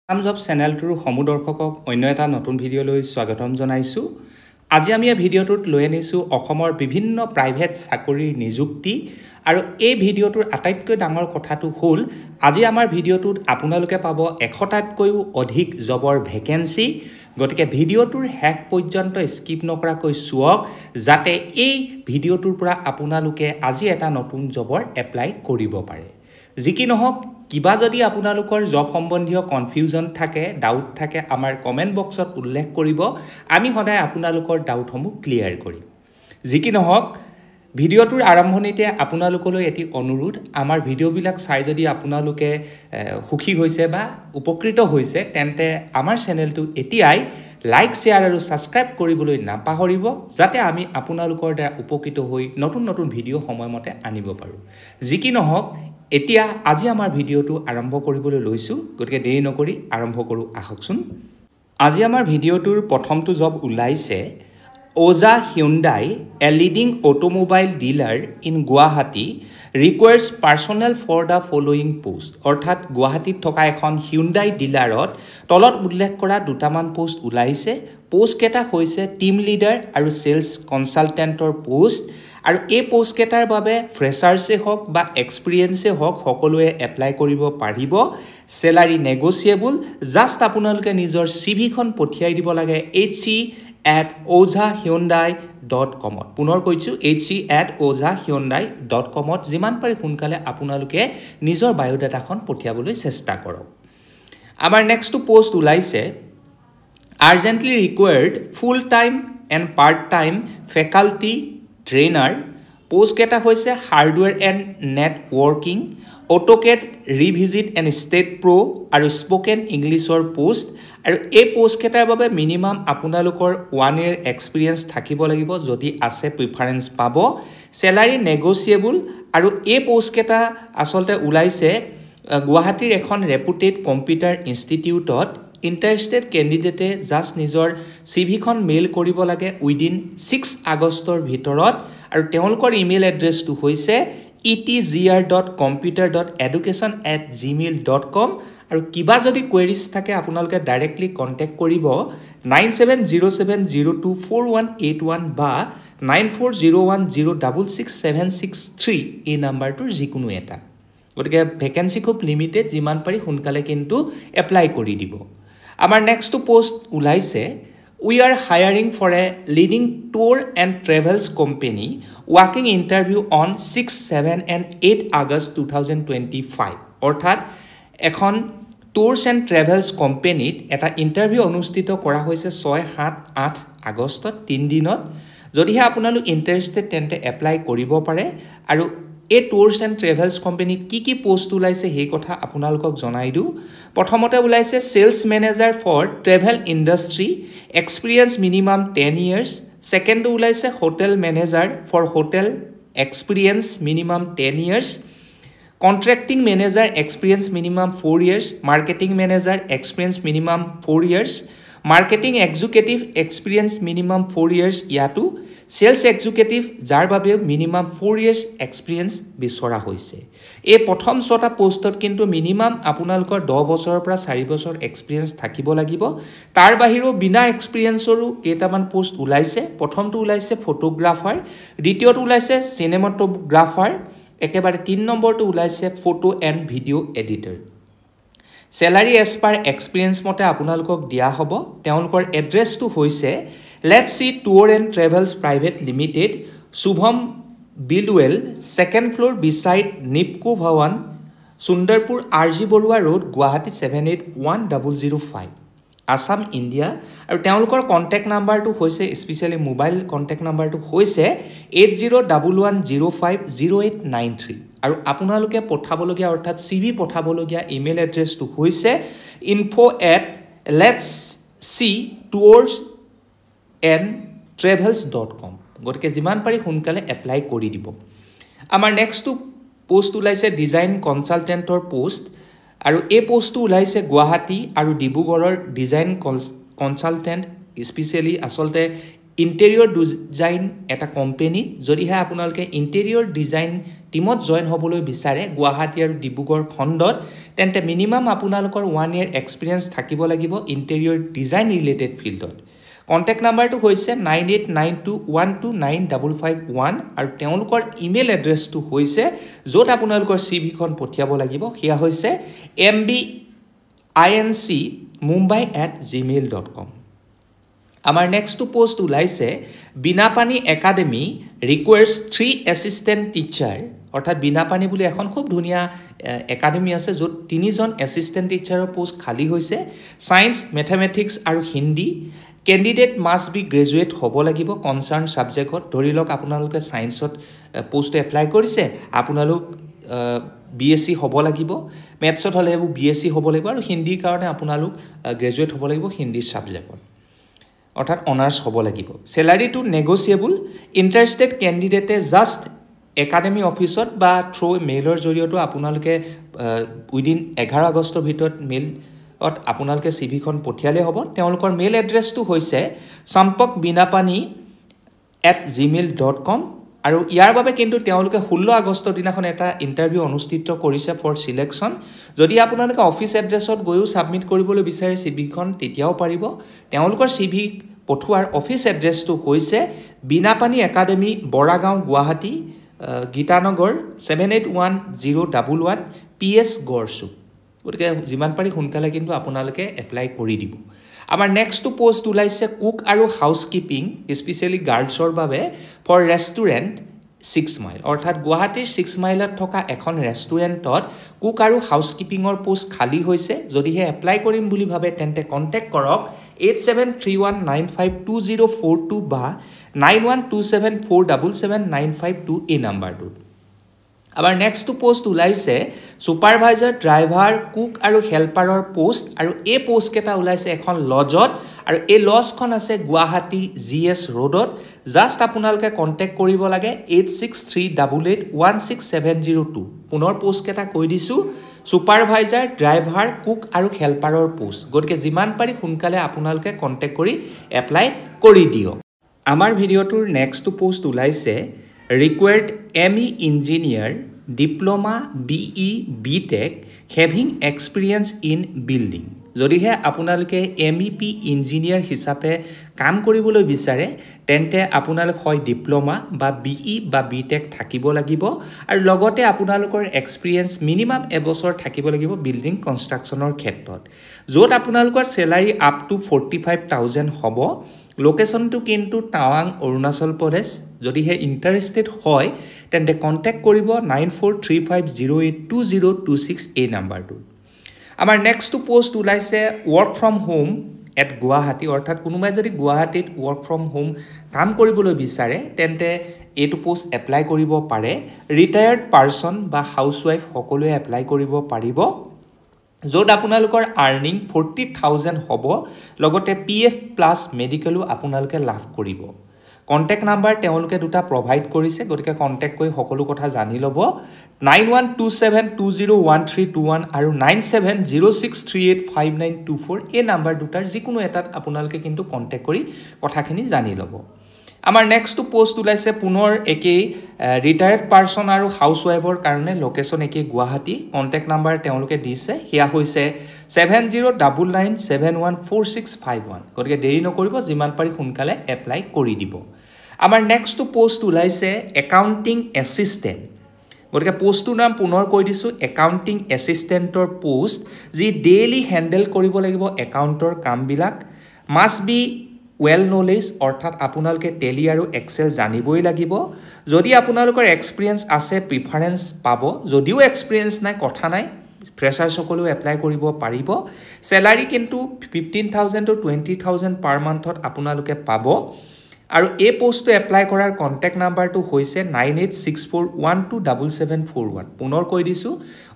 Assam job চেনেলটোৰ সমুদৰ্শকক অন্য এটা নতুন ভিডিঅ'লৈ স্বাগতম জনাইছোঁ। আজি আমি এই ভিডিঅ'টোত লৈ আনিছোঁ অসমৰ বিভিন্ন প্ৰাইভেট চাকৰিৰ নিযুক্তি আৰু এই ভিডিঅ'টোৰ আটাইতকৈ ডাঙৰ কথাটো হ'ল আজি আমাৰ ভিডিঅ'টোত আপোনালোকে পাব 100টাতকৈও অধিক জবৰ ভেকেন্সি। গতিকে ভিডিঅ'টোৰ শেষ পৰ্যন্ত স্কিপ নকৰাকৈ চাওক যাতে এই ভিডিঅ'টোৰ পৰা আপোনালোকে আজি এটা নতুন জবৰ এপ্লাই কৰিব পাৰে। যি কি নহওক কিবা যদি আপোনালোকৰ জব সম্বন্ধীয় কনফিউজন থাকে ডাউট থাকে আমাৰ কমেন্ট বক্সত উল্লেখ কৰিব আমি সদায় আপোনালোকৰ ডাউটসমূহ ক্লিয়াৰ কৰিম। যি কি নহওক ভিডিঅ'টোৰ আৰম্ভণিতে আপোনালোকলৈ এটি অনুৰোধ আমাৰ ভিডিঅ'বিলাক চাই যদি আপোনালোকে সুখী হৈছে বা উপকৃত হৈছে তেন্তে আমাৰ চেনেলটো এতিয়াই লাইক শ্বেয়াৰ আৰু সাবস্ক্ৰাইব কৰিবলৈ নাপাহৰিব যাতে আমি আপোনালোকৰ দ্বাৰা উপকৃত হৈ নতুন নতুন ভিডিঅ' সময়মতে আনিব পাৰোঁ। যি কি নহওক এতিয়া আজি আমাৰ ভিডিঅ'টো আৰম্ভ কৰিবলৈ লৈছোঁ গতিকে দেৰি নকৰি আৰম্ভ কৰোঁ আহকচোন। আজি আমাৰ ভিডিঅ'টোৰ প্ৰথমটো জব ওলাইছে Oja Hyundai a leading automobile dealer in Guwahati requires personnel for the following post. অৰ্থাৎ গুৱাহাটীত থকা এখন হিউণ্ডাই ডিলাৰত তলত উল্লেখ কৰা দুটামান পোষ্ট ওলাইছে। পোষ্টকেইটা হৈছে টিম লিডাৰ আৰু চেলছ কনচালটেণ্টৰ পোষ্ট আৰু এই পোষ্টকেইটাৰ বাবে ফ্ৰেছাৰ্ছে হওক বা এক্সপিৰিয়েঞ্চে হওক সকলোৱে এপ্লাই কৰিব পাৰিব। Salary negotiable. জাষ্ট আপোনালোকে নিজৰ চিভিখন পঠিয়াই দিব লাগে hc@ojahyundai.com। পুনৰ কৈছোঁ hc@ojahyundai.com। যিমান পাৰি সোনকালে আপোনালোকে নিজৰ বায়োডাটাখন পঠিয়াবলৈ চেষ্টা কৰক। আমাৰ নেক্সটটো পোষ্ট ওলাইছে urgently required full time and part time faculty trainer. পোষ্টকেইটা হৈছে hardware and networking, AutoCAD Revit and STAAD Pro' আৰু স্পকেন ইংলিছৰ পোষ্ট। আৰু এই পোষ্টকেইটাৰ বাবে মিনিমাম আপোনালোকৰ 1 year এক্সপিৰিয়েঞ্চ থাকিব লাগিব, যদি আছে প্ৰিফাৰেঞ্চ পাব। চেলাৰী নেগচিয়েবল আৰু এই পোষ্টকেইটা আচলতে ওলাইছে গুৱাহাটীৰ এখন ৰেপুটেড কম্পিউটাৰ ইনষ্টিটিউটত। ইণ্টাৰেষ্টেড কেণ্ডিডেটে জাষ্ট নিজৰ চিভিখন মেইল কৰিব লাগে উইদিন 6 আগষ্টৰ ভিতৰত আৰু তেওঁলোকৰ ইমেইল এড্ৰেছটো হৈছে etgr.computer.education@gmail.com। আৰু কিবা যদি কুৱেৰিজ থাকে আপোনালোকে ডাইৰেক্টলি কণ্টেক্ট কৰিব 9707024181 বা 9401066763 এই নাম্বাৰটোৰ যিকোনো এটা। গতিকে ভেকেন্সি খুব লিমিটেড, যিমান পাৰি সোনকালে কিন্তু এপ্লাই কৰি দিব। আমাৰ নেক্সটটো পোষ্ট ওলাইছে we are hiring for a leading tour and travels company ৱাকিং ইণ্টাৰভিউ অন 6, 7 and 8 August 2025। অৰ্থাৎ এখন টুৰছ এণ্ড ট্ৰেভেলছ কোম্পেনীত এটা ইণ্টাৰভিউ অনুষ্ঠিত কৰা হৈছে 6, 7, 8 আগষ্টত 3 দিনত। যদিহে আপোনালোক ইণ্টাৰেষ্টেড তেন্তে এপ্লাই কৰিব পাৰে। আৰু এই টুৰছ এণ্ড ট্ৰেভেলছ কোম্পেনীত কি পোষ্ট ওলাইছে সেই কথা আপোনালোকক জনাই দিওঁ। প্ৰথমতে ওলাইছে sales manager for travel industry, experience minimum 10 years। ছেকেণ্ডটো ওলাইছে hotel manager for hotel, experience minimum 10 years। Contracting manager experience minimum 4 years। Marketing manager experience minimum 4 years। Marketing executive experience minimum 4 years ইয়াতো। চেলছ এক্সিকিউটিভ যাৰ বাবে minimum 4 years experience বিচৰা হৈছে। এই প্ৰথম 6টা পোষ্টত কিন্তু মিনিমাম আপোনালোকৰ 10 বছৰৰ পৰা 4 বছৰ এক্সপিৰিয়েঞ্চ থাকিব লাগিব। তাৰ বাহিৰেও বিনা এক্সপিৰিয়েঞ্চৰো কেইটামান পোষ্ট ওলাইছে। প্ৰথমটো ওলাইছে ফটোগ্ৰাফাৰ, দ্বিতীয়টো ওলাইছে চিনেমাটোগ্ৰাফাৰ, একেবাৰে 3 নম্বৰটো ওলাইছে photo and video' editor. Salary as per experience মতে আপোনালোকক দিয়া হ'ব। তেওঁলোকৰ এড্ৰেছটো হৈছে let's see tour and travels private limited, Shubham বিলৱেল, 2nd floor beside NEEPCO Bhawan, Sundarpur RG Baruah road, Guwahati 781005, Assam, India. আৰু তেওঁলোকৰ কণ্টেক্ট নাম্বাৰটো হৈছে স্পেচিয়েলি মোবাইল কণ্টেক্ট নাম্বাৰটো হৈছে 8011050893। আৰু আপোনালোকে পঠাবলগীয়া অৰ্থাৎ CV পঠাবলগীয়া ইমেইল এড্ৰেছটো হৈছে info@letsctours&travels.com। গতিকে যিমান পাৰি সোনকালে এপ্লাই কৰি দিব। আমাৰ নেক্সটটো পোষ্ট ওলাইছে ডিজাইন কনচালটেণ্টৰ পোষ্ট আৰু এই পোষ্টটো ওলাইছে গুৱাহাটী আৰু ডিব্ৰুগড়ৰ ডিজাইন কনচালটেণ্ট, স্পেচিয়েলি আচলতে ইণ্টেৰিয়ৰ ডিজাইন এটা কোম্পেনী। যদিহে আপোনালোকে ইণ্টেৰিয়ৰ ডিজাইন টিমত জইন হ'বলৈ বিচাৰে গুৱাহাটী আৰু ডিব্ৰুগড় খণ্ডত তেন্তে মিনিমাম আপোনালোকৰ 1 year এক্সপিৰিয়েন্স থাকিব লাগিব ইণ্টেৰিয়ৰ ডিজাইন ৰিলেটেড ফিল্ডত কন্টেক্ট নাম্বাৰটো হৈছে 9892129551 আৰু তেওঁলোকৰ ইমেইল এড্ৰেছটো হৈছে য'ত আপোনালোকৰ সিভিখন পঠিয়াব লাগিব হিয়া হৈছে mbinc@mumbai@gmail.com আমাৰ নেক্সট পোষ্ট ওলাইছে বিনাপানী একাডেমি ৰিকুৱায়াৰ্স 3 এসিস্ট্যান্ট টিচাৰ অৰ্থাৎ বিনাপানী বুলি এখন খুব ধুনিয়া একাডেমি আছে য'ত 3জন এসিস্ট্যান্ট টিচাৰৰ পোষ্ট খালি হৈছে সায়েন্স ম্যাথমেটিক্স আৰু Hindi candidate must be graduate হ'ব লাগিব কনসাৰ্ন সাবজেক্টত ধৰি লওক আপোনালোকে সায়েন্সত পোষ্ট এপ্লাই কৰিছে আপোনালোক বিএসসি হ'ব লাগিব ম্যাথছত হলে বিএসসি হ'ব লাগিব আৰু হিন্দীৰ কাৰণে আপোনালোক গ্ৰেজুৱেট হ'ব লাগিব হিন্দী সাবজেক্টত অৰ্থাৎ অনাৰ্স হ'ব লাগিব স্যালাৰি টু নেগোশিয়েবল ইন্টাৰেস্টেড ক্যান্ডিডেটে জাস্ট একাডেমি অফিসত বা থ্ৰু মেইলৰ জৰিয়তে আপোনালোকে উইদিন 11 আগষ্টৰ ভিতৰত মেইলত আপোনালোকে সিভিখন পঠিয়ালে হ'ব তেওঁলোকৰ মেইল এড্ৰেছটো হৈছে sampakbinapani@gmail.com আৰু ইয়াৰ বাবে কিন্তু তেওঁলোকে 16 আগষ্টৰ দিনাখন এটা ইন্টাৰভিউ অনুষ্ঠিত কৰিছে ফৰ সিলেকশন যদি আপোনালোকে অফিস এড্ৰেছত গৈও সাবমিট কৰিবলৈ বিচাৰে সিভিখন তেতিয়াও পাৰিব তেওঁলোকৰ সিভি পঠোৱাৰ অফিস এড্ৰেছটো হৈছে বিনাপানী একাডেমি বৰাগাঁও গুৱাহাটী গীতানগৰ 781011 PS গড়চু গতিকে যিমান পাৰি সোনকালে কিন্তু আপোনালোকে এপ্লাই কৰি দিব আমাৰ নেক্সট পোষ্ট ওলাইছে কুক আৰু হাউসকিপিং স্পেশালি গাৰ্লছৰ বাবে ফৰ ৰেষ্টুৰেন্ট 6 মাইল অৰ্থাৎ গুৱাহাটীৰ 6 মাইলত থকা এখন ৰেষ্টুৰেন্টত কুক আৰু হাউসকিপিংৰ পোষ্ট খালি হৈছে যদিহে এপ্লাই কৰিম বুলি ভাবে তেন্তে কন্টেক্ট কৰক 8731952042 বা 9127477952 এই নাম্বাৰটো আমাৰ নেক্সট পোষ্ট ওলাইছে সুপাৰভাইজাৰ ড্ৰাইভাৰ কুক আৰু হেল্পাৰৰ পোষ্ট আৰু এই পোষ্ট কেটা ওলাইছে এখন লজত আৰু এই লজখন আছে গুৱাহাটী GS ৰোডত জাস্ট আপোনালোকে কন্টেক্ট কৰিব লাগে 8638816702 পুনৰ পোষ্ট কেটা কৈ দিছো সুপাৰভাইজাৰ ড্ৰাইভাৰ কুক আৰু হেল্পাৰৰ পোষ্ট গতিকে যিমান পাৰি সোনকালে আপোনালোকে কন্টেক্ট কৰি এপ্লাই কৰি দিয়ক আমাৰ ভিডিওটোৰ নেক্সট পোষ্ট ওলাইছে required ME engineer diploma BE BTech having experience in building যদিহে আপোনালোকে MEP ইঞ্জিনিয়াৰ হিচাপে কাম কৰিবলৈ বিচাৰে তেন্তে আপোনালোক হয় ডিপ্লোমা বা BE বা BTech থাকিব লাগিব আৰু লগতে আপোনালোকৰ এক্সপেৰিয়েন্স মিনিমাম এবছৰ থাকিব লাগিব বিল্ডিং কনষ্ট্ৰাকচনৰ ক্ষেত্ৰত য'ত আপোনালোকৰ স্যালাৰি আপ টু 45000 হ'ব লোকেশনটো কিন্তু টাৱাং অৰুণাচল প্ৰদেশ যদিহে ইন্টাৰেস্টেড হয় তেন্তে কন্টেক্ট কৰিব 9435082026 এই নাম্বাৰটো আমাৰ নেক্সট পোষ্ট ওলাইছে work from home at Guwahati অৰ্থাৎ কোনোবাই যদি গুৱাহাটীত ওয়াৰ্ক ফ্ৰম হোম কাম কৰিবলৈ বিচাৰে তেন্তে এইটো পোষ্ট এপ্লাই কৰিব পাৰে ৰিটায়াৰ্ড পাৰসন বা হাউসৱাইফ সকলোৱে এপ্লাই কৰিব পাৰিব য'ত আপোনালোকৰ আৰ্নিং 40000 হ'ব লগতে PF প্লাস মেডিকেলো আপোনালোকে লাভ কৰিব কন্টেক্ট নাম্বাৰ তেওঁলোকে দুটা প্ৰভাইড কৰিছে গতিকে কন্টেক্ট কৰি সকলো কথা জানি লব 9127201321 আৰু 9706385924 এই নাম্বাৰ দুটাৰ যিকোনো এটাত আপোনালোকে কিন্তু কন্টেক্ট কৰি কথাখিনি জানি লব আমাৰ নেক্সট পোষ্ট ওলাইছে পুনৰ একেই ৰিটায়াৰ্ড পাৰসন আৰু হাউসৱাইফৰ কাৰণে লোকেশন একেই গুৱাহাটী কন্টেক্ট নাম্বাৰ তেওঁলোকে দিছে হিয়া হৈছে 7099714651 গতিকে দেৰি নকৰিব যিমান পাৰি সোনকালে এপ্লাই কৰি দিব আমাৰ নেক্সট পোষ্ট ওলাইছে একাউন্টিং এসিস্ট্যান্ট গতিকে পোষ্টৰ নাম পুনৰ কৈ দিছো একাউন্টিং এসিস্ট্যান্টৰ পোষ্ট যি ডেইলি হ্যান্ডেল কৰিব লাগিব একাউন্টৰ কামবিলাক মাস্ট বি ওয়েল নলেজ অৰ্থাৎ আপোনালোকে টেলি আৰু এক্সেল জানিবই লাগিব যদি আপোনালোকৰ এক্সপেৰিয়েন্স আছে প্ৰিফাৰেন্স পাব যদিও এক্সপেৰিয়েন্স নাই কথা নাই ফ্ৰেছাৰ সকলো এপ্লাই কৰিব পাৰিব স্যালাৰি কিন্তু 15000 to 20000 পাৰ মান্থত আপোনালোকে পাব আৰু এই পোষ্টটো এপ্লাই কৰাৰ কন্টেক্ট নাম্বাৰটো হৈছে 9864127741 পুনৰ কৈ দিছো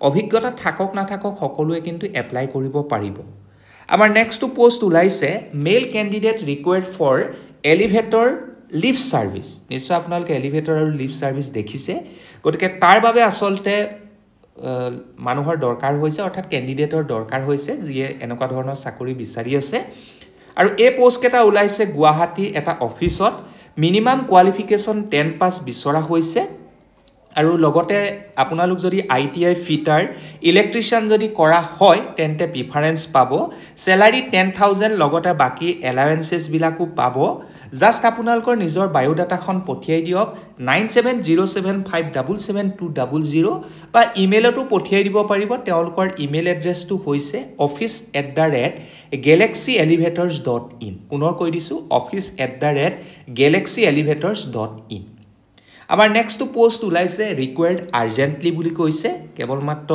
অভিজ্ঞতা থাকক না থাকক সকলোৱে কিন্তু এপ্লাই কৰিব পাৰিব আমাৰ নেক্সট পোষ্ট ওলাইছে male candidate required for elevator lift service নিশ্চয় আপোনালোকে এলিভেটৰ আৰু লিফ্ট সাৰ্ভিস দেখিছে গতিকে তাৰ বাবে আসলতে মানুহৰ দৰকাৰ হৈছে অৰ্থাৎ ক্যান্ডিডেটৰ দৰকাৰ হৈছে যিয়ে এনেকুৱা ধৰণৰ চাকৰি বিচাৰি আছে আৰু এই পোষ্ট কেটা ওলাইছে গুৱাহাটী এটা অফিসত মিনিমাম কোৱালিফিকেশন 10 পাস বিচৰা হৈছে আৰু লগতে আপোনালোক যদি ITI ফিটাৰ ইলেক্ট্ৰিচিয়ান যদি কৰা হয় তেন্তে প্ৰিফাৰেন্স পাব স্যালাৰি 10000 লগতে বাকি এলাউন্সেস বিলাকো পাব জাস্ট আপোনালোকৰ নিজৰ বায়োডাটাখন পঠিয়াই দিয়ক 9707577200 বা ইমেইলতো পঠিয়াই দিব পাৰিব তেওঁলোকৰ ইমেইল এড্ৰেছটো হৈছে office@galaxyelevators.in পুনৰ কৈ দিছো office@galaxyelevators.in আমাৰ নেক্সট পোষ্ট উলাইছে ৰিকোয়াৰ্ড আৰ্জেন্টলি বুলি কৈছে কেৱল মাত্ৰ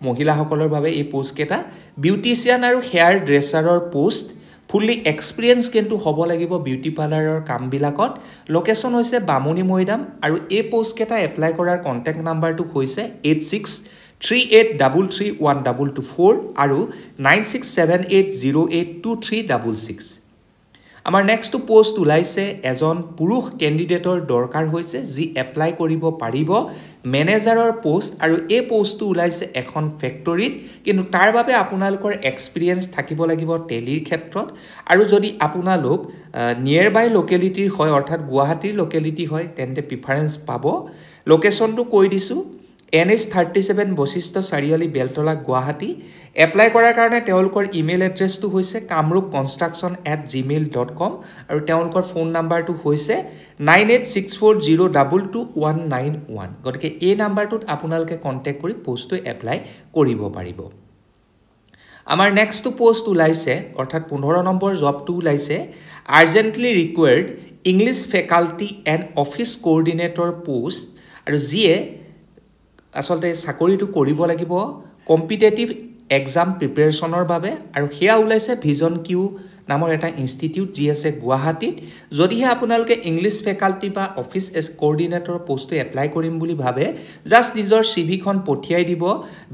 মহিলাসকলৰ বাবে এই পোষ্ট কেটা বিউটিচিয়ান আৰু হেয়াৰ ড্ৰেছাৰৰ পোষ্ট ফুল্লি এক্সপেৰিয়েন্স কিন্তু হ'ব লাগিব বিউটি পাৰ্লাৰৰ কামবিলাকত লোকেশন হৈছে বামুনি মৈদাম আৰু এই পোষ্ট কেটা এপ্লাই কৰাৰ কন্টাক্ট নাম্বাৰটো হৈছে 8638331224 আৰু 9678082366 আমাৰ নেক্সট পোষ্ট উলাইছে এজন পুৰুষ ক্যান্ডিডেটৰ দৰকাৰ হৈছে যি এপ্লাই কৰিব পাৰিব মেনেজাৰৰ পোষ্ট আৰু এই পোষ্টটো উলাইছে এখন ফ্যাক্টৰীত কিন্তু তাৰ বাবে আপোনালোকৰ এক্সপেৰিয়েন্স থাকিব লাগিব টেলিৰ ক্ষেত্ৰত আৰু যদি আপোনালোক নিয়াৰ বাই লোকেলিটি হয় অৰ্থাৎ গুৱাহাটীৰ লোকেলিটি হয় তেন্তে প্ৰিফাৰেন্স পাব লোকেশনটো কৈ দিছো NH37 বশিষ্ঠ চাৰিআলি বেলতলা গুৱাহাটী এপ্লাই কৰাৰ কাৰণে তেওঁলোকৰ ইমেইল এড্ৰেছটো হৈছে kamrupconstruction@gmail.com আৰু তেওঁলোকৰ ফোন নাম্বাৰটো হৈছে 9864022191 গতিকে এই নাম্বাৰটোত আপোনালোকে কন্টাক্ট কৰি পোষ্টটো এপ্লাই কৰিব পাৰিব আমাৰ নেক্সট পোষ্ট উলাইছে অৰ্থাৎ 15 নম্বৰ জবটো উলাইছে urgently required English faculty and office coordinator post আৰু যিয়ে আসলতে চাকৰিটো কৰিব লাগিব কম্পিটিটিভ এক্সাম প্ৰিপাৰেচনৰ বাবে আৰু হেয়া উলাইছে ভিজন কিউ নামৰ এটা ইনষ্টিটিউট যি আছে গুৱাহাটীত যদিহে আপোনালোকে ইংলিশ ফেকাল্টি বা অফিস কোঅৰ্ডিনেটৰ পোষ্টটো এপ্লাই কৰিম বুলি ভাবে জাস্ট নিজৰ সিভিখন পঠিয়াই দিব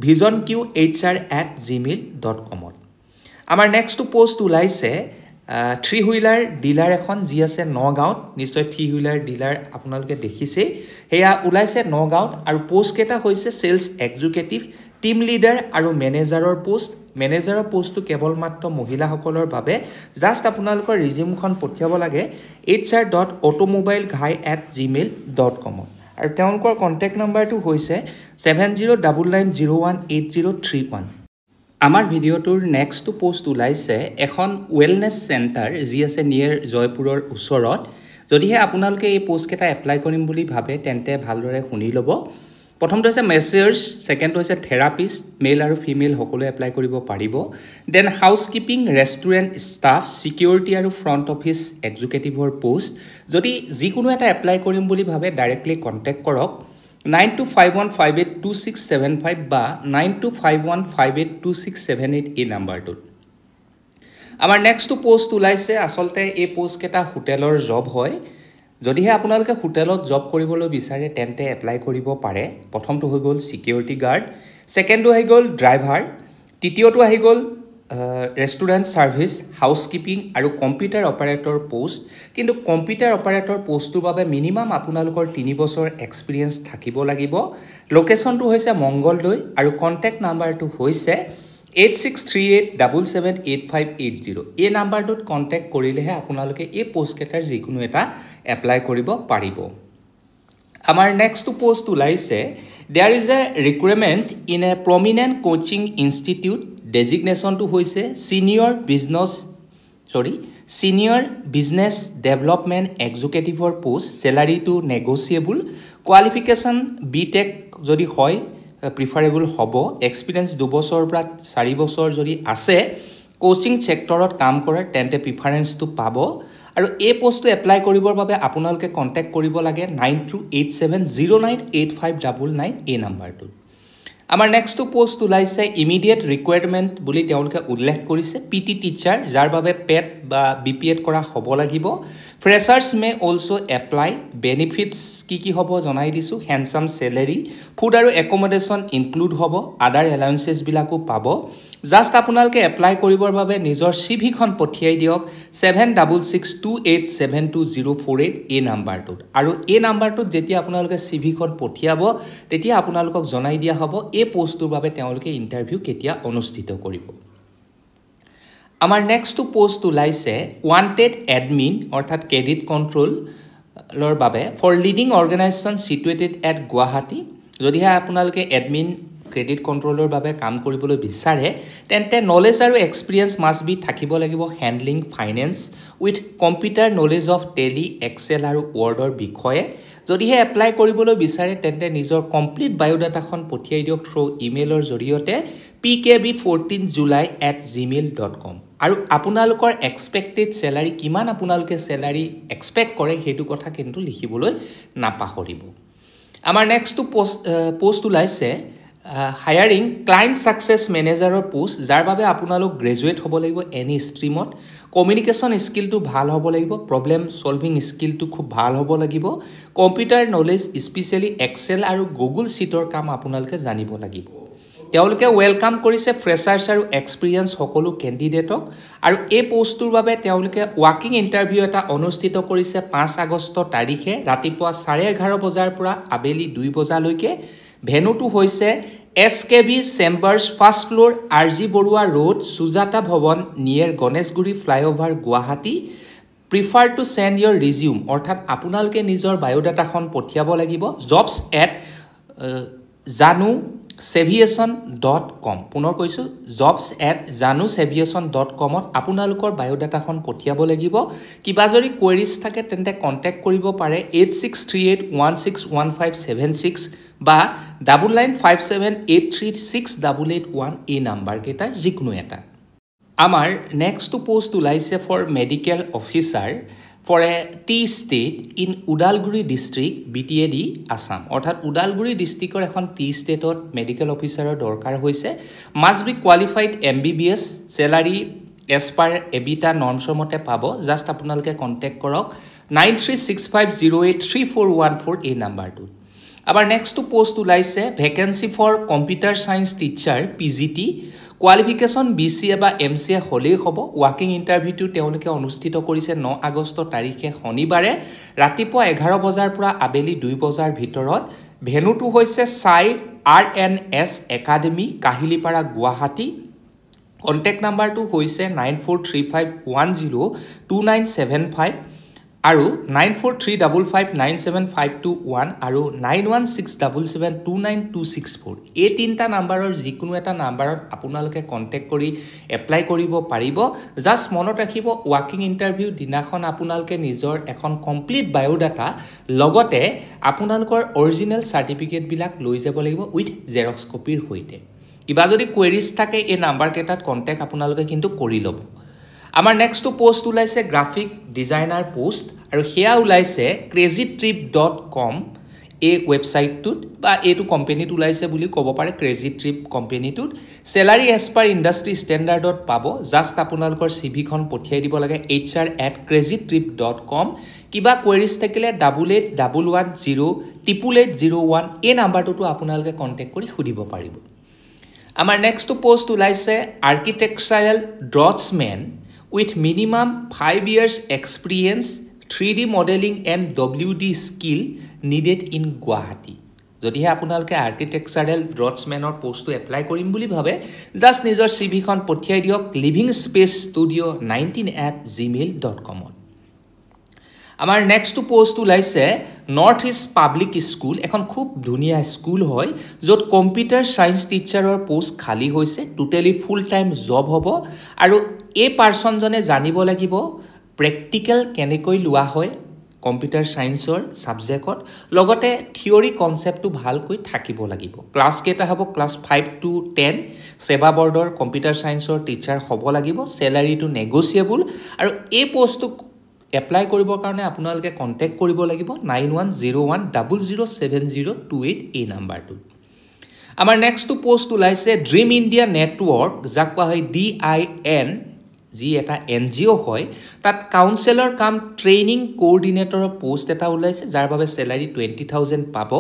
visionqhr@gmail.com আমাৰ নেক্সট পোষ্ট উলাইছে থ্ৰী হুইলাৰ ডিলাৰ এখন যি আছে নগাঁৱত নিশ্চয় থ্ৰী হুইলাৰ ডিলাৰ আপোনালোকে দেখিছে হেয়া উলাইছে নগাঁৱত আৰু পোষ্ট কেটা হৈছে সেলস এক্সিকিউটিভ টিম লিডাৰ আৰু মেনেজাৰৰ পোষ্টটো কেৱল মাত্ৰ মহিলাসকলৰ বাবে জাস্ট আপোনালোকৰ ৰিজিউমখন পঠিয়াব লাগে hr.automobile@gmail.com আৰু তেওঁলোকৰ কন্টাক্ট নাম্বাৰটো হৈছে 7099018031 আমাৰ ভিডিওটোৰ নেক্সট পোষ্ট উলাইছে এখন ওয়েলনেস সেন্টাৰ যি আছে নিয়াৰ জয়পুৰৰ ওচৰত যদিহে আপোনালোকে এই পোষ্ট কেটা এপ্লাই কৰিম বুলি ভাবে তেন্তে ভালদৰে শুনি লব প্ৰথমটো হৈছে মেছেয়াৰ্স সেকেন্ড হৈছে থেৰাপিষ্ট মেল আৰু ফিমেল সকলো এপ্লাই কৰিব পাৰিব then housekeeping restaurant staff security আৰু ফ্ৰন্ট অফিস এক্সিকিউটিভৰ পোষ্ট যদি যিকোনো এটা এপ্লাই কৰিম বুলি ভাবে ডাইৰেক্টলি কন্টাক্ট কৰক 9251582675 বা 9251582678 এই নাম্বাৰটো আমাৰ নেক্সট পোষ্ট উলাইছে আসলতে এই পোষ্ট কেটা হোটেলৰ জব হয় যদিহে আপোনালোকে হোটেলত জব কৰিবলৈ বিচাৰে তেন্তে এপ্লাই কৰিব পাৰে প্ৰথমটো হৈ গল সিকিউৰিটি গাৰ্ড সেকেন্ডটো হৈ গল ড্ৰাইভাৰ তৃতীয়টো হৈ গল ৰেষ্টুৰেন্ট সাৰ্ভিস হাউসকিপিং আৰু কম্পিউটাৰ অপাৰেটৰ পোষ্ট কিন্তু কম্পিউটাৰ অপাৰেটৰ পোষ্টৰ বাবে মিনিমাম আপোনালোকৰ 3 বছৰ এক্সপেৰিয়েন্স থাকিব লাগিব লোকেশনটো হৈছে মংগলদৈ আৰু কন্টাক্ট নাম্বাৰটো হৈছে 8638778580 এই নাম্বাৰটোত কন্টাক্ট কৰিলেহে আপোনালোকে এই পোষ্ট কেটাৰ যিকোনো এটা এপ্লাই কৰিব পাৰিব আমাৰ নেক্সট পোষ্ট উলাইছে there is a requirement in a prominent coaching institute designation to hoise senior business development executive or post salary to negotiable qualification BTech jodi hoy preferable hobo experience 2 বছৰ পৰা 4 বছৰ যদি আছে coaching সেক্টৰত কাম কৰে তেন্তে preference two পাব আৰু এই পোষ্টটো এপ্লাই কৰিবৰ বাবে আপোনালোকে কন্টাক্ট কৰিব লাগে 9287098599 এই নাম্বাৰটো আমাৰ নেক্সট পোষ্ট উলাইছে ইমিডিয়েট ৰিকোয়াৰমেন্ট বুলি তেওঁলোকে উল্লেখ কৰিছে পিটি টিচাৰ যাৰ বাবে পেট বা বিপিএড কৰা হ'ব লাগিব ফ্ৰেছাৰ্স মে অলসো এপ্লাই বেনিফিটস কি হ'ব জনাই দিছো হ্যান্ডসাম স্যালাৰি ফুড আৰু একমোডেশন ইনক্লুড হ'ব আদাৰ এলাউন্সেস বিলাকো পাব জাস্ট আপোনালোকে এপ্লাই কৰিবৰ বাবে নিজৰ সিভিখন পঠিয়াই দিয়ক 7662872048 এই নাম্বাৰটোত আৰু এই নাম্বাৰটোত যেতিয়া আপোনালোকে সিভিখন পঠিয়াব তেতিয়া আপোনালোকক জনাই দিয়া হ'ব এই পোষ্টৰ বাবে তেওঁলোকে ইন্টাৰভিউ কেতিয়া অনুষ্ঠিত কৰিব আমাৰ নেক্সট পোষ্ট উলাইছে ওয়ান্টেড এডমিন অৰ্থাৎ ক্ৰেডিট কন্ট্ৰোল লৰ বাবে for leading organisation situated at Guwahati যদিহে আপোনালোকে এডমিন ক্ৰেডিট কন্ট্ৰোলৰ বাবে কাম কৰিবলৈ বিচাৰে তেন্তে নলেজ আৰু এক্সপেৰিয়েন্স মাষ্ট বি থাকিব লাগিব handling finance with computer knowledge of Tally excel আৰু ৱৰ্ডৰ বিষয়ে যদিহে এপ্লাই কৰিবলৈ বিচাৰে তেন্তে নিজৰ কমপ্লিট বায়োডাটাখন পঠিয়াই দিয়ক থ্ৰু ইমেইলৰ জৰিয়তে pkb14july@gmail.com আৰু আপোনালোকৰ এক্সপেক্টেড স্যালাৰি কিমান আপোনালোকে স্যালাৰি এক্সপেক্ট কৰে হেতু কথা কিন্তু লিখিবলৈ নাপাহৰিব আমাৰ নেক্সট পোষ্ট ওলাইছে হায়াৰিং ক্লায়েন্ট সাকসেস মেনেজাৰৰ পোষ্ট যাৰ বাবে আপোনালোক গ্ৰেজুৱেট হ'ব লাগিব এনি ষ্ট্ৰীমত কমিউনিকেশ্যন স্কিলটো ভাল হ'ব লাগিব প্ৰবলেম সলভিং স্কিলটো খুব ভাল হ'ব লাগিব কম্পিউটাৰ নলেজ স্পেশালি এক্সেল আৰু গুগল শীটৰ কাম আপোনালোকে জানিব লাগিব তেওঁলোকে ওয়েলকাম কৰিছে ফ্ৰেছাৰ্ছ আৰু এক্সপেৰিয়েন্স সকলো কেণ্ডিডেটক আৰু এই পোষ্টটোৰ বাবে তেওঁলোকে ৱাকিং ইন্টাৰভিউ এটা অনুষ্ঠিত কৰিছে 5 আগষ্ট তাৰিখে ৰাতিপুৱা 11:30 বজাৰ পৰা আবেলি 2 বজালৈকে ভেনুটো হৈছে SKB chambers first floor RG Baruah road Sujata Bhawan near Ganeshguri flyover Guwahati prefer to send your resume অৰ্থাৎ আপোনালোকে নিজৰ বায়োডাটাখন পঠিয়াব লাগিব jobs@janusaviation.com পুনৰ কৈছো jobs@janusaviation.com ত আপোনালোকৰ বায়োডাটাখন পঠিয়াব লাগিব কিবা যদি কোৱেৰিজ থাকে তেন্তে কন্টাক্ট কৰিব পাৰে 8638161576 বা 9957836881 এই নাম্বাৰ কেটা যিকোনো এটা আমাৰ নেক্সট পোষ্ট ওলাইছে for medical officer for a tea estate in Udalguri district BTAD Assam অৰ্থাৎ উদালগুৰি ডিস্ট্ৰিক্টৰ এখন টি ষ্টেটত মেডিকেল অফিচাৰৰ দৰকাৰ হৈছে must be qualified MBBS salary as per এবিটা নৰ্মছৰ মতে পাব জাস্ট আপোনালোকে কন্টাক্ট কৰক 9365083414 এই নাম্বাৰটো আবাৰ নেক্সট পোষ্ট ওলাইছে vacancy for computer science teacher PGT qualification BCA বা MCA হলেই হ'ব ওয়াকিং ইন্টাৰভিউটো তেওঁলোকে অনুষ্ঠিত কৰিছে 9 আগষ্ট তাৰিখে শনিবাৰে ৰাতিপুৱা 11 বজাৰ পৰা আবেলি 2 বজাৰ ভিতৰত ভেনুটো হৈছে সাই RNS academy Kahilipara Guwahati contact নাম্বাৰটো হৈছে 9435102975 আৰু 9435597521 আৰু 9167729264 এই তিনটা নাম্বাৰৰ যিকোনো এটা নাম্বাৰত আপোনালোকে কন্টাক্ট কৰি এপ্লাই কৰিব পাৰিব জাস্ট মনত ৰাখিব ওয়াকিং ইন্টাৰভিউ দিনাখন আপোনালোকে নিজৰ এখন কমপ্লিট বায়োডাটা লগতে আপোনালোকৰ অৰিজিনাল সাৰ্টিফিকেট বিলাক লৈ যাব লাগিব উইথ জেৰক্স কপিৰ সৈতে কিবা যদি কোৱেৰিজ থাকে এই নাম্বাৰ কেটাত কন্টাক্ট আপোনালোকে কিন্তু কৰি ল'ব আমাৰ নেক্সট পোষ্ট ওলাইছে গ্ৰাফিক ডিজাইনাৰ পোষ্ট আৰু হেয়া ওলাইছে crazytrip.com এই ওয়েবসাইটটোত বা এটো কোম্পানীত ওলাইছে বুলি ক'ব পাৰে crazytrip কোম্পানীটোত স্যালাৰি এজ পাৰ ইন্ডাষ্ট্ৰি ষ্টেণ্ডাৰ্ডত পাব জাস্ট আপোনালোকৰ CV খন পঠিয়াই দিব লাগে hr@crazytrip.com কিবা কোৱেৰিজ থাকিলে 8811088801 এই নাম্বাৰটো আপোনালোকে কন্টাক্ট কৰি সুধিব পাৰিব আমাৰ নেক্সট পোষ্ট ওলাইছে আৰ্কিটেকচাৰাল ড্ৰটছমেন with minimum 5 years experience 3D modeling and WD skill needed in Guwahati যদিহে আপোনালোকে আৰ্কিটেকচাৰাল ড্ৰটছমেনৰ পোষ্টটো এপ্লাই কৰিম বুলি ভাবে জাস্ট নিজৰ CV খন পঠিয়াই দিয়ক livingspacetodio19@gmail.com আমাৰ নেক্সট পোষ্ট ওলাইছে নৰ্থ ইষ্ট পাব্লিক স্কুল এখন খুব ধুনিয়া স্কুল হয় যত কম্পিউটাৰ সায়েন্স টিচাৰৰ পোষ্ট খালি হৈছে টোটালি ফুল টাইম জব হ'ব আৰু এই পাৰসন জনে জানিব লাগিব প্ৰ্যাকটিক্যাল কেনেকৈ লোৱা হয় কম্পিউটাৰ সায়েন্সৰ সাবজেক্টত লগতে থিওৰি কনসেপ্টটো ভালকৈ থাকিব লাগিব ক্লাস কেটা হ'ব ক্লাস 5 to 10 সেবা বৰ্ডৰ কম্পিউটাৰ সায়েন্সৰ টিচাৰ হ'ব লাগিব স্যালাৰিটো নেগোচিয়েবল আৰু এই পোষ্টটো এপ্লাই কৰিবৰ কাৰণে আপোনালোকে কন্টাক্ট কৰিব লাগিব 9101007028 এই নাম্বাৰটো আমাৰ নেক্সট পোষ্ট ওলাইছে ড্ৰিম ইণ্ডিয়া নেটৱৰ্ক যাক কোৱা হয় DIN যি এটা NGO হয় তাত কাউন্সেলৰ কাম ট্ৰেইনিং কোঅৰ্ডিনেটৰৰ পোষ্ট এটা ওলাইছে যাৰ বাবে স্যালাৰি 20000 পাব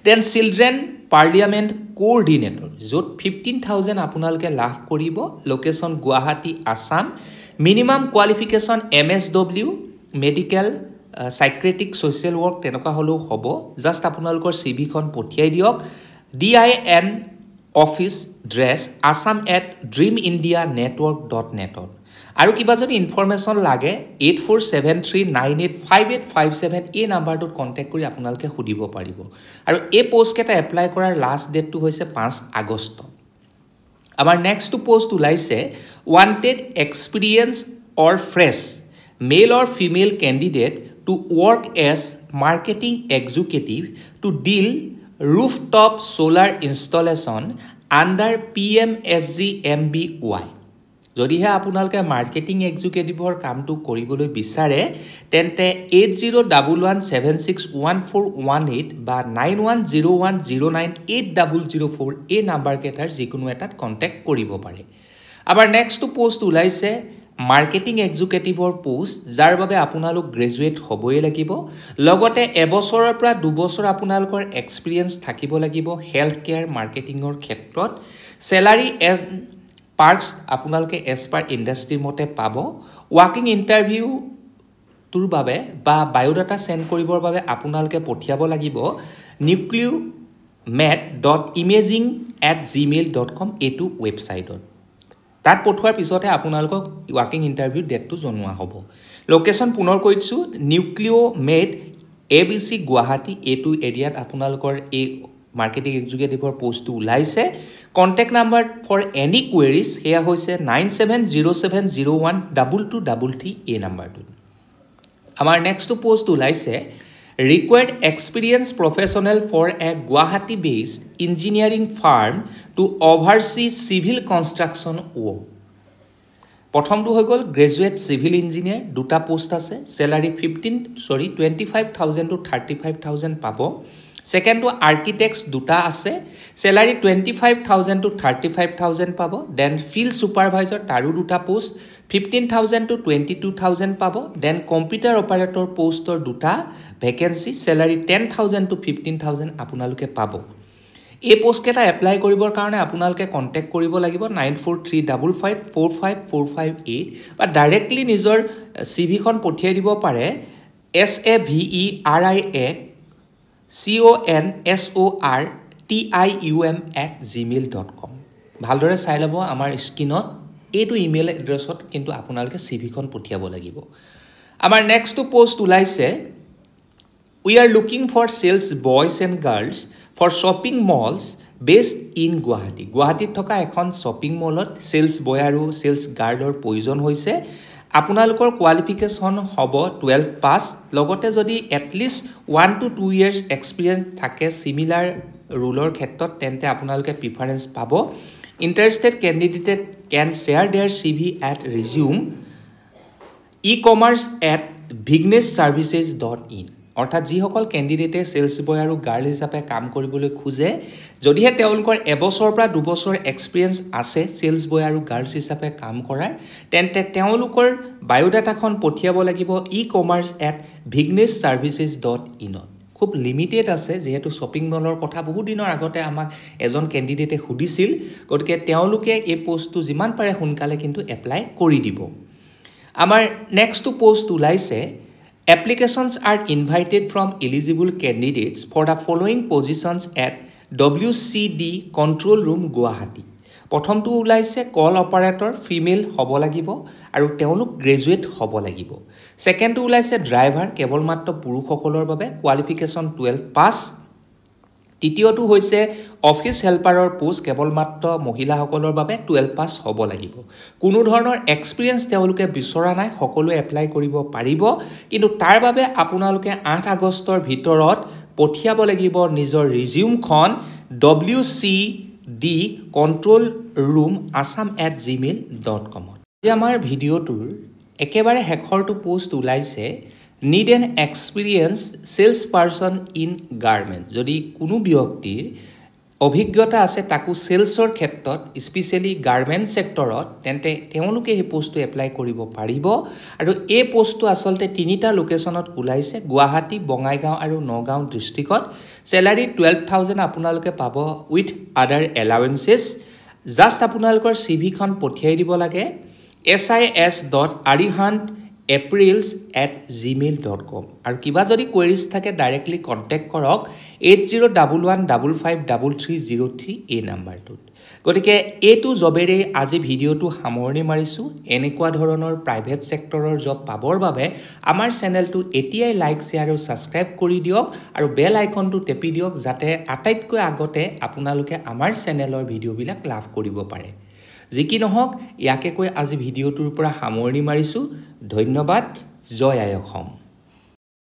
দেন চিলড্ৰেন পাৰ্লিয়ামেন্ট কোঅৰ্ডিনেটৰ যত 15000 আপোনালোকে লাভ কৰিব location Guwahati Assam minimum qualification MSW medical psychiatric social work তেনেকুৱা হলো হ'ব জাস্ট আপোনালোকৰ CV খন পঠিয়াই দিয়ক DIN অফিচ ড্ৰেছ assam@dreamindianetwork.net আৰু কিবা যদি ইনফৰমেশ্যন লাগে 8473985857 এই নাম্বাৰটোত কণ্টেক্ট কৰি আপোনালোকে সুধিব পাৰিব আৰু এই পোষ্টকেইটা এপ্লাই কৰাৰ লাষ্ট ডেটটো হৈছে 5 আগষ্ট আমাৰ নেক্সটটো পোষ্ট ওলাইছে wanted experience or fresh male or female candidate to work as marketing executive to deal rooftop solar installation under PMSGMBY যদিহে আপোনালোকে মাৰ্কেটিং এক্সিকিউটিভৰ কামটো কৰিবলৈ বিচাৰে তেন্তে 8011761418 বা 9101098004 এই নাম্বাৰ কেটাৰ যিকোনো এটাত কন্টেক্ট কৰিব পাৰে আবাৰ নেক্সট পোষ্ট ওলাইছে মাৰ্কেটিং এক্সিকিউটিভৰ পোষ্ট যাৰ বাবে আপোনালোক গ্ৰেজুৱেট হ'বই লাগিব লগতে এবছৰৰ পৰা 2 বছৰ আপোনালোকৰ এক্সপেৰিয়েন্স থাকিব লাগিব হেলথ কেয়াৰ মাৰ্কেটিংৰ ক্ষেত্ৰত স্যালাৰি পাৰ্কস আপোনালোকে এজ পাৰ ইন্ডাষ্ট্ৰি মতে পাব ওয়াকিং ইন্টাৰভিউ তোৰ বাবে বা বায়োডাটা সেন্ড কৰিবৰ বাবে আপোনালোকে পঠিয়াব লাগিব nucleomed.imaging@gmail.com এটো ওয়েবসাইটত তাত পঠোৱাৰ পিছতে আপোনালোকক ওয়াকিং ইন্টাৰভিউ ডেটটো জনোৱা হ'ব লোকেশন পুনৰ কৈছো nucleomed ABC গুৱাহাটী এটো এৰিয়াত আপোনালোকৰ এই মাৰ্কেটিং এক্সিকিউটিভৰ পোষ্টটো ওলাইছে Contact number for any queries here hoise 9707012233 a number to. Our next post ulaise required experienced professional for a Guwahati based engineering firm to oversee civil construction work. প্ৰথমটো হৈ গল graduate civil engineer দুটা post আছে স্যালাৰি 25,000 to 35,000 পাব Second to architects duta ase salary 25,000 to 35,000 pabo then field supervisor taru duta post 15,000 to 22,000 pabo then computer operator post or duta vacancy salary 10,000 to 15,000 apunaluke pabo এই post কেটা apply কৰিবৰ কাৰণে আপোনালোকে contact কৰিব লাগিব 9435545458 বা directly নিজৰ CV খন পঠিয়াই দিব পাৰে SAVERICONSORTIUM@gmail.com ভালদৰে চাই লব আমাৰ স্ক্ৰিনত এইটো ইমেইল এড্ৰেছত কিন্তু আপোনালোকে সিভি খন পঠিয়াব লাগিব আমাৰ নেক্সট পোষ্ট ওলাইছে We are looking for sales boys and girls for shopping malls based in Guwahati. Guwahati thoka ekhon shopping mallot sales boy aru sales girl or provision hoise. Apunalokor qualification hobo 12 pass. Logote jodi at least 1 to 2 years experience thake similar ruler khetot tente apunaloke preference pabo. Interested candidate can share their CV at resume ecommerce@bignessservices.in. অৰ্থাৎ যিসকল ক্যান্ডিডেটে sales বয় আৰু girl হিচাপে কাম কৰিবলৈ খোজে যদিহে তেওঁলোকৰ এবছৰ পৰা 2 বছৰ এক্সপেৰিয়েন্স আছে সেলস বয় আৰু গাৰ্লছ হিচাপে কাম কৰাৰ তেন্তে তেওঁলোকৰ বায়োডাটাখন পঠিয়াব লাগিব ecommerce@bignessservices.in খুব লিমিটেড আছে যেহেতু শপিং মলৰ কথা বহু দিনৰ আগতে আমাক এজন ক্যান্ডিডেটে সুধিছিল গতিকে তেওঁলোকে এই পোষ্টটো যিমান পাৰে সোনকালে কিন্তু এপ্লাই কৰি দিব আমাৰ নেক্সট পোষ্ট ওলাইছে Applications are invited from eligible candidates for the following positions at WCD Control Room Guwahati. প্ৰথমটো ওলাইছে কল অপাৰেটৰ ফিমেল হ'ব লাগিব আৰু তেওঁলোক গ্ৰেজুৱেট হ'ব লাগিব সেকেন্ডটো ওলাইছে ড্ৰাইভাৰ কেৱল মাত্ৰ পুৰুষসকলৰ বাবে কোৱালিফিকেশন 12 পাস তৃতীয়টো হৈছে অফিস হেল্পাৰৰ পোষ্ট কেৱল মাত্ৰ মহিলাসকলৰ বাবে 12 পাস হ'ব লাগিব কোনো ধৰণৰ এক্সপেৰিয়েন্স তেওঁলোকে বিচৰা নাই সকলো এপ্লাই কৰিব পাৰিব কিন্তু তাৰ বাবে আপোনালোকে 8 আগষ্টৰ ভিতৰত পঠিয়াব লাগিব নিজৰ ৰিজিউমখন WCD Control Room assam@gmail.com আমাৰ ভিডিওটোৰ একেবাৰে হেখৰটো পোষ্ট ওলাইছে Need an experienced salesperson in garment. যদি কোনো ব্যক্তিৰ অভিজ্ঞতা আছে তাকো সেলছৰ ক্ষেত্ৰত স্পেশালি গাৰ্মেন্ট সেক্টৰত তেন্তে তেওঁলোকে এই পোষ্টটো এপ্লাই কৰিব পাৰিব আৰু এই পোষ্টটো আসলতে তিনিটা লোকেশনত ওলাইছে গুৱাহাটী বঙাইগাঁও আৰু নগাঁও ডিস্ট্ৰিক্টত স্যালাৰি 12,000 আপোনালোকে পাব উইথ আদাৰ এলাউৱেন্সেস জাস্ট আপোনালোকৰ সিভি খন পঠিয়াই দিব লাগে sis.arihant@gmail.com আৰু কিবা যদি কোৱেৰিজ থাকে ডাইৰেক্টলি কন্টাক্ট কৰক 8011553303 এই নাম্বাৰটোত গতিকে এইটো জবেৰে আজি ভিডিঅ'টো সামৰণি মাৰিছোঁ এনেকুৱা ধৰণৰ প্ৰাইভেট সেক্টৰৰ জব পাবৰ বাবে আমাৰ চেনেলটো এতিয়াই লাইক শ্বেয়াৰ আৰু সাবস্ক্ৰাইব কৰি দিয়ক আৰু বেল আইকনটো টেপি দিয়ক যাতে আটাইতকৈ আগতে আপোনালোকে আমাৰ চেনেলৰ ভিডিঅ'বিলাক লাভ কৰিব পাৰে যি কি নহওক ইয়াকে কৈ আজি ভিডিঅ'টোৰ পৰা সামৰণি মাৰিছোঁ ধন্যবাদ জয় আই অসম